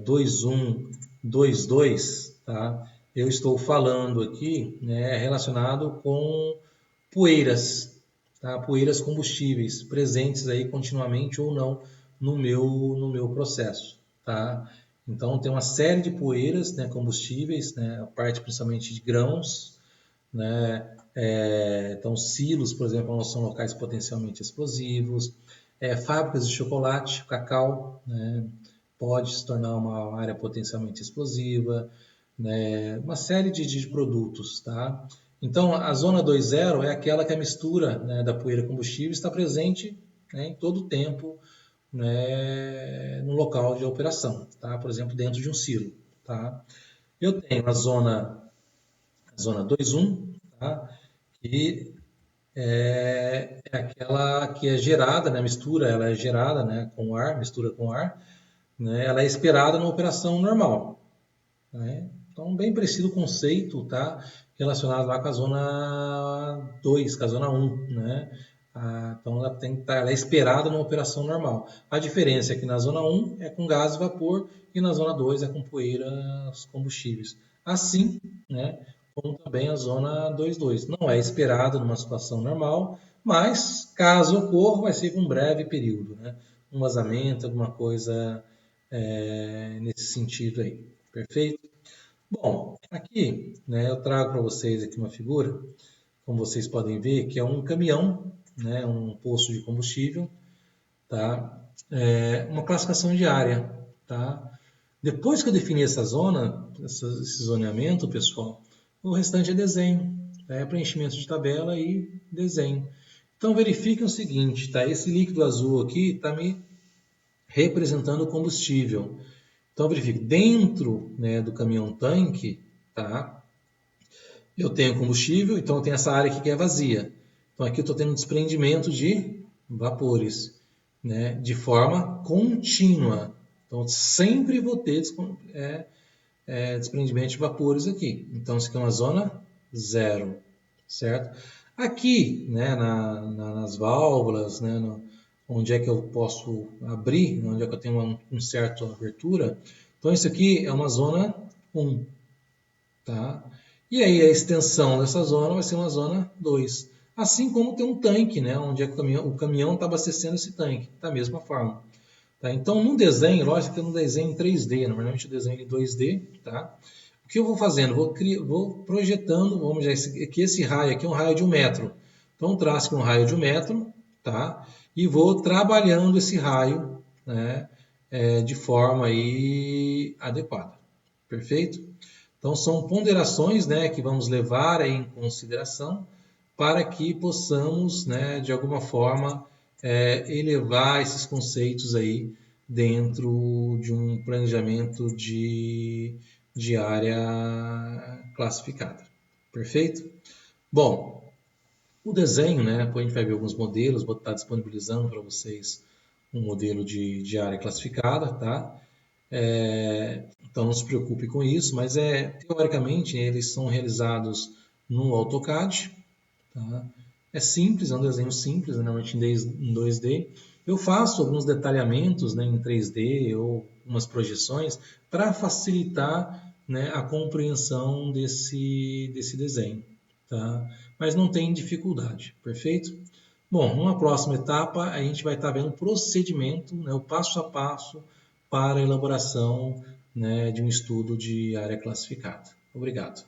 [SPEAKER 1] 2.1, 2.2, tá? Eu estou falando aqui, né, relacionado com poeiras, tá? Poeiras combustíveis presentes aí continuamente ou não no meu processo, tá? Então tem uma série de poeiras, né, combustíveis, né, a parte principalmente de grãos, né? Então silos, por exemplo, são locais potencialmente explosivos, fábricas de chocolate, cacau, né? Pode se tornar uma área potencialmente explosiva, né? Uma série de produtos, tá? Então, a zona 2.0 é aquela que a mistura, né, da poeira combustível está presente, né, em todo o tempo, né, no local de operação, tá? Por exemplo, dentro de um silo, tá? Eu tenho a zona 2.1, tá? Que é aquela que é gerada, né, mistura, ela é gerada, né, com ar, mistura com ar, né, ela é esperada na operação normal. Né? Então, bem parecido o conceito, tá? Relacionado lá com a zona 2, com a zona 1, né? Então, ela é esperada numa operação normal. A diferença é que na zona 1 é com gás e vapor e na zona 2 é com poeiras combustíveis. Assim, né, como também a zona 2.2. Não é esperado numa situação normal, mas caso ocorra, vai ser com um breve período, né? Um vazamento, alguma coisa nesse sentido aí. Perfeito? Bom, aqui, né, eu trago para vocês aqui uma figura, como vocês podem ver, que é um caminhão, né, um posto de combustível, tá? Uma classificação de área, tá? Depois que eu defini essa zona, esse zoneamento, pessoal, o restante é desenho, tá? É preenchimento de tabela e desenho. Então verifiquem o seguinte, tá? Esse líquido azul aqui está me representando o combustível. Então verifique, dentro, né, do caminhão-tanque, tá? Eu tenho combustível, então eu tenho essa área aqui que é vazia. Então aqui eu estou tendo um desprendimento de vapores, né, de forma contínua. Então sempre vou ter desprendimento de vapores aqui. Então isso aqui é uma zona zero, certo? Aqui, né, nas válvulas, né, onde é que eu posso abrir, onde é que eu tenho uma certa abertura. Então isso aqui é uma zona 1, tá? E aí a extensão dessa zona vai ser uma zona 2. Assim como tem um tanque, né, onde é que o caminhão está abastecendo esse tanque, da mesma forma. Tá? Então, no desenho, lógico que eu não desenho em 3D, normalmente eu desenho em 2D. Tá? O que eu vou fazendo? Vou projetando, vamos dizer, que esse raio aqui é um raio de 1 metro. Então, eu traço aqui um raio de 1 metro, tá? E vou trabalhando esse raio, né, de forma aí adequada. Perfeito? Então, são ponderações, né, que vamos levar em consideração para que possamos, né, de alguma forma, elevar esses conceitos aí dentro de um planejamento de área classificada. Perfeito? Bom, o desenho, né, depois a gente vai ver alguns modelos, vou estar disponibilizando para vocês um modelo de área classificada, tá? Então não se preocupe com isso, mas teoricamente eles são realizados no AutoCAD, tá? É simples, é um desenho simples, normalmente em 2D. Eu faço alguns detalhamentos, né, em 3D ou umas projeções para facilitar, né, a compreensão desse desenho, tá? Mas não tem dificuldade, perfeito? Bom, numa próxima etapa a gente vai estar vendo o procedimento, né, o passo a passo para a elaboração, né, de um estudo de área classificada. Obrigado.